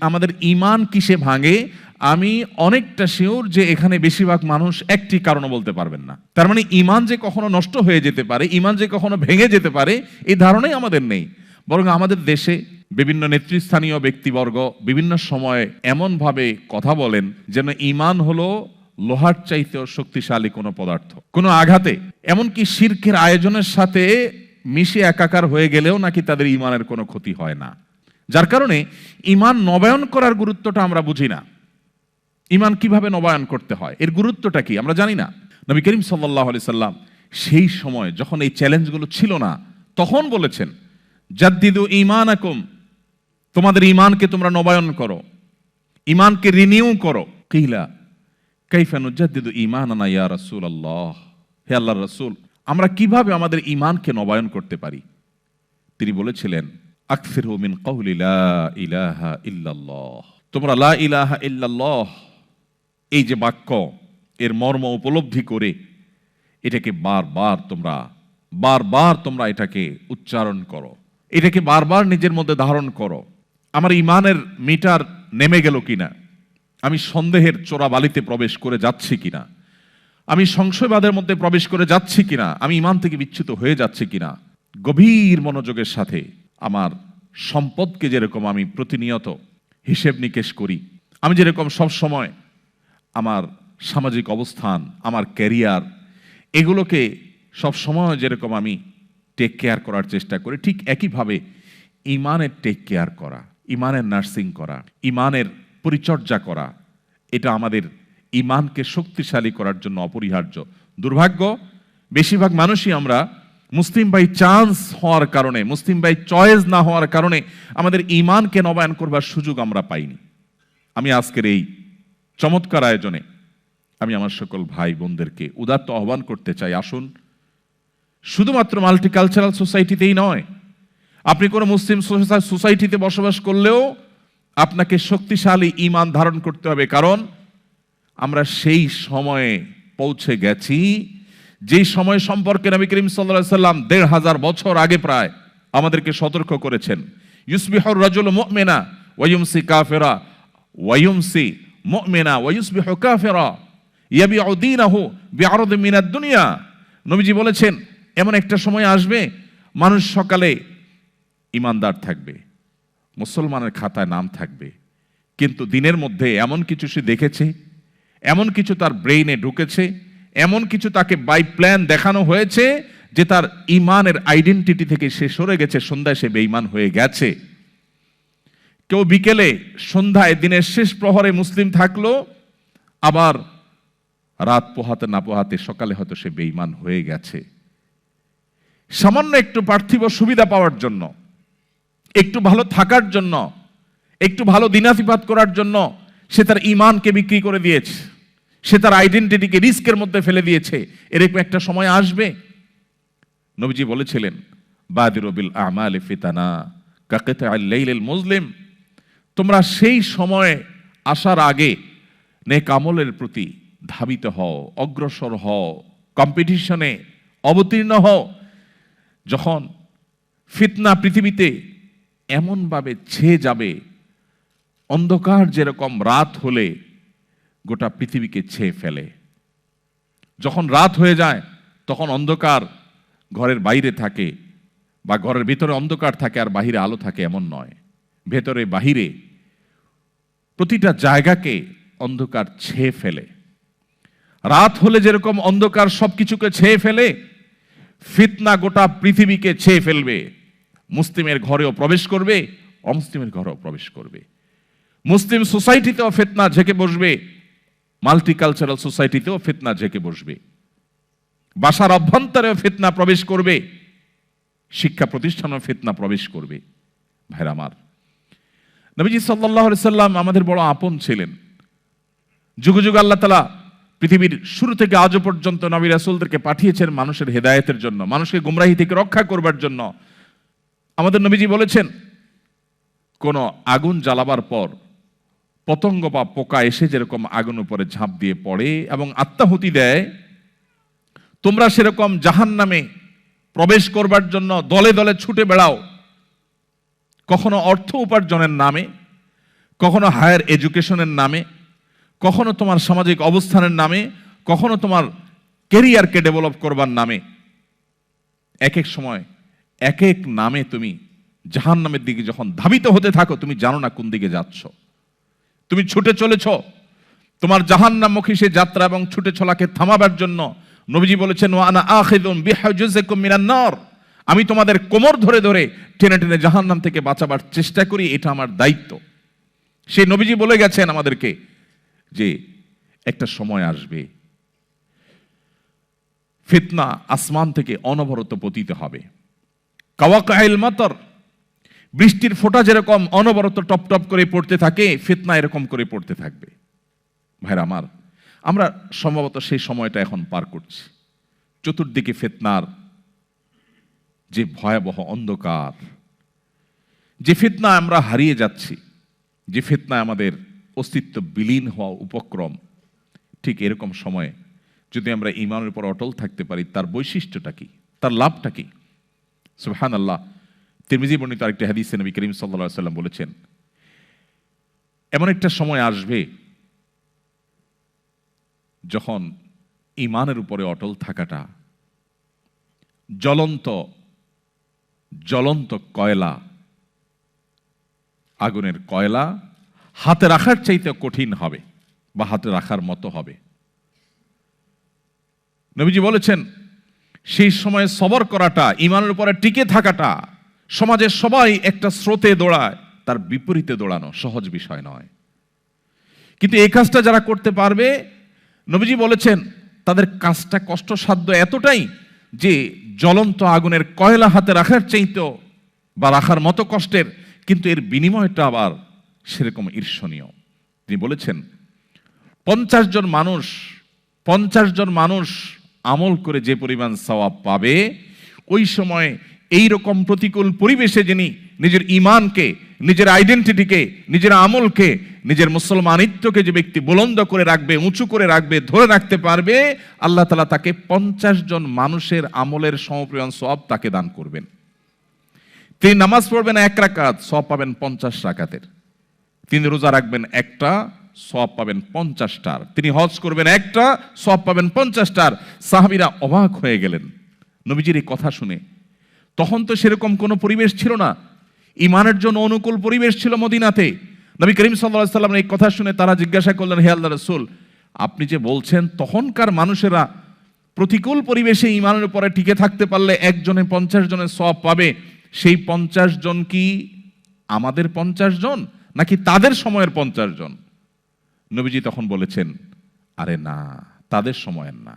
আমাদের ঈমান কিসে ভাঙে, আমি অনেকটা শিওর যে এখানে বেশিরভাগ মানুষ একটি কারণ বলতে পারবেন না। তার মানে ঈমান যে কখনো নষ্ট হয়ে যেতে পারে, ঈমান যে কখনো ভেঙে যেতে পারে, এই ধারণাই আমাদের নেই। বরং আমাদের দেশে বিভিন্ন নেতৃস্থানীয় ব্যক্তিবর্গ বিভিন্ন সময় এমনভাবে কথা বলেন যেন ঈমান হলো লোহার চাইতেও শক্তিশালী কোনো পদার্থ। কোনো আঘাতে, এমনকি শিরকের আয়োজনের সাথে মিশে একাকার হয়ে গেলেও নাকি তাদের ঈমানের কোনো ক্ষতি হয় না। যার কারণে ঈমান নবায়ন করার গুরুত্বটা আমরা বুঝি না। ঈমান কিভাবে নবায়ন করতে হয়, এর গুরুত্বটা কি আমরা জানি না। নবী করিম সাল্লাল্লাহু আলাইহি সাল্লাম সেই সময় যখন এই চ্যালেঞ্জগুলো ছিল না, তখন বলেছেন, জাদ্দিদু ঈমানাকুম, তোমাদের ঈমানকে তোমরা নবায়ন করো, ঈমানকে রিনিউ করো। কিলা কাইফা নুজাদ্দিদু ঈমানানা ইয়া রাসূলুল্লাহ, হে আল্লাহর রাসূল, আমরা কিভাবে আমাদের ঈমানকে নবায়ন করতে পারি? তিনি বলেছিলেন, আকসিরু মিন কওলি লা ইলাহা ইল্লাল্লাহ, তোমরা লা ইলাহা ইল্লাল্লাহ এই যে বাক্য, এর মর্ম উপলব্ধি করে এটাকে বারবার তোমরা এটাকে উচ্চারণ করো, এটাকে বারবার নিজের মধ্যে ধারণ করো। আমার ঈমানের মিটার নেমে গেল কিনা, আমি সন্দেহের চোরাবালিতে প্রবেশ করে যাচ্ছি কিনা, আমি সংশয়বাদের মধ্যে প্রবেশ করে যাচ্ছি কিনা, আমি ঈমান থেকে বিচ্যুত হয়ে যাচ্ছি কিনা। গভীর মনোযোগের সাথে আমার সম্পদকে যেরকম আমি প্রতিনিয়ত হিসেব নিকেশ করি, আমি যেরকম সব সময় আমার সামাজিক অবস্থান, আমার ক্যারিয়ার, এগুলোকে সব সময় যেরকম আমি টেক কেয়ার করার চেষ্টা করি, ঠিক একইভাবে ঈমানের টেক কেয়ার করা, ঈমানের নার্সিং করা, ঈমানের পরিচর্যা করা, এটা আমাদের ঈমানকে শক্তিশালী করার জন্য অপরিহার্য। দুর্ভাগ্য, বেশিরভাগ মানুষই আমরা মুসলিম বাই চান্স হওয়ার কারণে, মুসলিম বাই চয়েস না হওয়ার কারণে আমাদের ঈমানকে নবায়ন করবার সুযোগ আমরা পাইনি। আমি আজকের এই চমৎকার আয়োজনে আমি আমার সকল ভাই বোনদেরকে উদাত্ত আহ্বান করতে চাই, আসুন শুধুমাত্র মাল্টিকালচারাল সোসাইটিতেই নয়, আপনি কোনো মুসলিম সোসাইটিতে বসবাস করলেও আপনাকে শক্তিশালী ঈমান ধারণ করতে হবে। কারণ আমরা সেই সময়ে পৌঁছে গেছি যেই সময় সম্পর্কে নবী করিম সাল্লাল্লাহু আলাইহি সাল্লাম ১৫০০ বছর আগে প্রায় আমাদেরকে সতর্ক করেছেন। ইউসবিহুর রাজুলু মুমিনা ওয়া ইউমসি কাফিরা ওয়া ইউমসি মুমিনা ওয়া ইউসবিহু কাফিরা ইয়াবিউ দীনাহু বিআরদিন মিনাদ দুনিয়া। নবীজি বলেছেন, এমন একটা সময় আসবে মানুষ সকালে ঈমানদার থাকবে, মুসলমানের খাতায় নাম থাকবে, কিন্তু দিনের মধ্যে এমন কিছু সে দেখেছে, এমন কিছু তার ব্রেইনে ঢুকেছে, এমন কিছু তাকে বাই প্ল্যান দেখানো হয়েছে যে তার ঈমানের আইডেন্টিটি থেকে সে সরে গেছে, সন্ধ্যায় সে বেঈমান হয়ে গেছে। কেউ বিকেলে সন্ধ্যায় দিনের শেষ প্রহরে মুসলিম থাকলো, আবার রাত পোহাতে না পোহাতে সকালে হয়তো সে বেঈমান হয়ে গেছে। সামান্য একটু পার্থিব সুবিধা পাওয়ার জন্য, একটু ভালো থাকার জন্য, একটু ভালো দিনাতিপাত করার জন্য সে তার ঈমানকে বিক্রি করে দিয়েছে, সে তার আইডেন্টিটিকে রিস্কের মধ্যে ফেলে দিয়েছে। এরকম একটা সময় আসবে। নবীজি বলেছিলেন, বাদিরু বিল আমালি ফিতানা কাকিতা'আল লাইলিল মুজলিম, তোমরা সেই সময় আসার আগে নেক আমলের প্রতি ধাবিত হও, অগ্রসর হও, কম্পিটিশনে অবতীর্ণ হও। যখন ফিতনা পৃথিবীতে এমনভাবে ছেয়ে যাবে, অন্ধকার যেরকম রাত হলে গোটা পৃথিবীকে ছেয়ে ফেলে, যখন রাত হয়ে যায় তখন অন্ধকার ঘরের বাইরে থাকে বা ঘরের ভিতরে অন্ধকার থাকে আর বাহিরে আলো থাকে এমন নয়, ভেতরে বাহিরে প্রতিটা জায়গাকে অন্ধকার ছেয়ে ফেলে। রাত হলে যেরকম অন্ধকার সবকিছুকে ছেয়ে ফেলে, ফিতনা গোটা পৃথিবীকে ছেয়ে ফেলবে। মুসলিমের ঘরেও প্রবেশ করবে, অমুসলিমের ঘরেও প্রবেশ করবে। মুসলিম সোসাইটিতেও ফিতনা ঝেঁকে বসবে, মাল্টিকালচারাল সোসাইটিতেও ফিতনা ঝেঁকে বসবে। বাসার অভ্যন্তরেও ফিতনা প্রবেশ করবে, শিক্ষা প্রতিষ্ঠানেও ফিতনা প্রবেশ করবে। ভাইরা আমার, নবীজি সাল্লাল্লাহু আলাইহি সাল্লাম আমাদের বড় আপন ছিলেন। যুগ যুগ আল্লাহ তাআলা পৃথিবীর শুরু থেকে আজও পর্যন্ত নবী রাসূলদেরকে পাঠিয়েছেন মানুষের হেদায়েতের জন্য, মানুষকে গুমরাহি থেকে রক্ষা করবার জন্য। আমাদের নবীজি বলেছেন, কোন আগুন জ্বালাবার পর পতঙ্গ বা পোকা এসে যেরকম আগুন উপরে ঝাঁপ দিয়ে পড়ে এবং আত্মাহুতি দেয়, তোমরা সেরকম জাহান্নামে প্রবেশ করবার জন্য দলে দলে ছুটে বেড়াও, কখনো অর্থ উপার্জনের নামে, কখনো হায়ার এডুকেশনের নামে, কখনো তোমার সামাজিক অবস্থানের নামে, কখনো তোমার ক্যারিয়ারকে ডেভেলপ করবার নামে, এক এক সময় এক এক নামে তুমি জাহান্নামের দিকে যখন ধাবিত হতে থাকো, তুমি জানো না কোন দিকে যাচ্ছ। তুমি ছুটে চলেছ তোমার জাহান্নামমুখী সে যাত্রা এবং ছুটে চলাকে থামাবার জন্য। নবীজি বলেছেন, ওয়া আনা আখিযুন বিহুজুজিকুম মিনান নার, আমি তোমাদের কোমর ধরে ধরে টেনে টেনে জাহান্নাম থেকে বাঁচাবার চেষ্টা করি, এটা আমার দায়িত্ব। সেই নবীজি বলে গেছেন আমাদেরকে যে একটা সময় আসবে, ফিতনা আসমান থেকে অনবরত পতিত হবে। কাওয়াকাইল মাতর, বৃষ্টির ফোঁটা যেরকম অনবরত টপ টপ করে পড়তে থাকে, ফিতনা এরকম করে পড়তে থাকবে। ভাইরা আমার, আমরা সম্ভবত সেই সময়টা এখন পার করছি। চতুর্দিকে ফিতনার যে ভয়াবহ অন্ধকার, যে ফিতনা আমরা হারিয়ে যাচ্ছি, যে ফিতনায় আমাদের অস্তিত্ব বিলীন হওয়া উপক্রম, ঠিক এরকম সময়ে যদি আমরা ঈমানের উপর অটল থাকতে পারি, তার বৈশিষ্ট্যটা কি, তার লাভটা কি? সুবহানাল্লাহ। তিরমিজি বর্ণিত আরেকটি হাদিসে নবী করিম সাল্লাল্লাহু আলাইহি ওয়াসাল্লাম বলেছেন, এমন একটা সময় আসবে যখন ঈমানের উপরে অটল থাকাটা জ্বলন্ত জ্বলন্ত কয়লা, আগুনের কয়লা হাতে রাখার চাইতে কঠিন হবে বা হাতে রাখার মতো হবে। নবীজি বলেছেন, সেই সময় সবর করাটা, ঈমানের উপরে টিকে থাকাটা, সমাজের সবাই একটা স্রোতে দৌড়ায়, তার বিপরীতে দৌড়ানো সহজ বিষয় নয়। কিন্তু এই কাজটা যারা করতে পারবে, নবীজি বলেছেন তাদের কাজটা কষ্টসাধ্য এতটাই যে জ্বলন্ত আগুনের কয়লা হাতে রাখার চাইতেও বা রাখার মতো কষ্টের, কিন্তু এর বিনিময়টা আবার সেরকম ঈর্ষণীয়। তিনি বলেছেন 50 জন মানুষ আমল করে যে পরিমাণ সওয়াব পাবে, ওই সময় এই রকম প্রতিকূল পরিবেশে যিনি নিজের ঈমানকে, নিজের আইডেন্টিটিকে, নিজের আমলকে, নিজের মুসলমানিত্বকে যে ব্যক্তি বুলন্দ করে রাখবে, উঁচু করে রাখবে, ধরে রাখতে পারবে, আল্লাহ তাআলা তাকে 50 জন মানুষের আমলের সমপরিমাণ সওয়াব তাকে দান করবেন। তিনি নামাজ পড়বেন 1 রাকাত, সওয়াব পাবেন 50 রাকাতের। তিনি রোজা রাখবেন একটা, সওয়াব পাবেন 50টার। তিনি হজ করবেন একটা, সওয়াব পাবেন 50টার। সাহাবীরা অবাক হয়ে গেলেন নবীজির এই কথা শুনে। তখন তো সেরকম কোনো পরিবেশ ছিল না, ঈমানের জন্য অনুকূল পরিবেশ ছিল মদিনাতে। নবী করিম সাল্লাল্লাহু আলাইহি ওয়াসাল্লামের এই কথা শুনে তারা জিজ্ঞাসা করলেন, হে আল্লাহর রাসূল, আপনি যে বলছেন তখনকার মানুষেরা প্রতিকূল পরিবেশে ঈমানের উপরে টিকে থাকতে পারলে একজনে 50 জনের সওয়াব পাবে, সেই 50 জন কি আমাদের 50 জন নাকি তাদের সময়ের 50 জন? নবীজি তখন বলেছেন, আরে না, তাদের সময়ের না,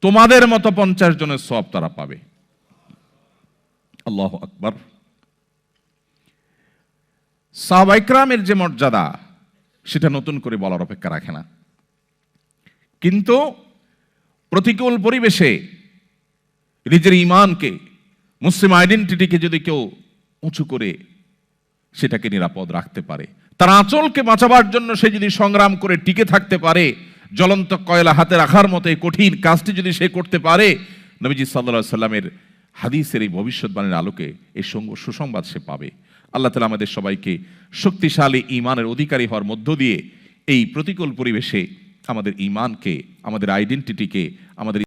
তোমাদের মতো 50 জনের সওয়াব তারা পাবে। আল্লাহু আকবার। সাহাবায়ে কেরামের যে মর্যাদা, সেটা নতুন করে বলার অপেক্ষা রাখে না। কিন্তু প্রতিকূল পরিবেশে নিজের ঈমানকে, মুসলিম আইডেন্টিটিকে যদি কেউ উঁচু করে সেটাকে নিরাপদ রাখতে পারে, তার আঁচলকে বাঁচাবার জন্য সে যদি সংগ্রাম করে টিকে থাকতে পারে, জ্বলন্ত কয়লা হাতে রাখার মতো এই কঠিন কাজটি যদি সে করতে পারে, নবীজি সাল্লাল্লাহু আলাইহি সাল্লামের হাদিসের এই ভবিষ্যৎবাণীর আলোকে এই সুসংবাদ সে পাবে। আল্লাহ তাআলা আমাদের সবাইকে শক্তিশালী ঈমানের অধিকারী হওয়ার মধ্য দিয়ে এই প্রতিকূল পরিবেশে আমাদের ঈমানকে, আমাদের আইডেন্টিটিকে, আমাদের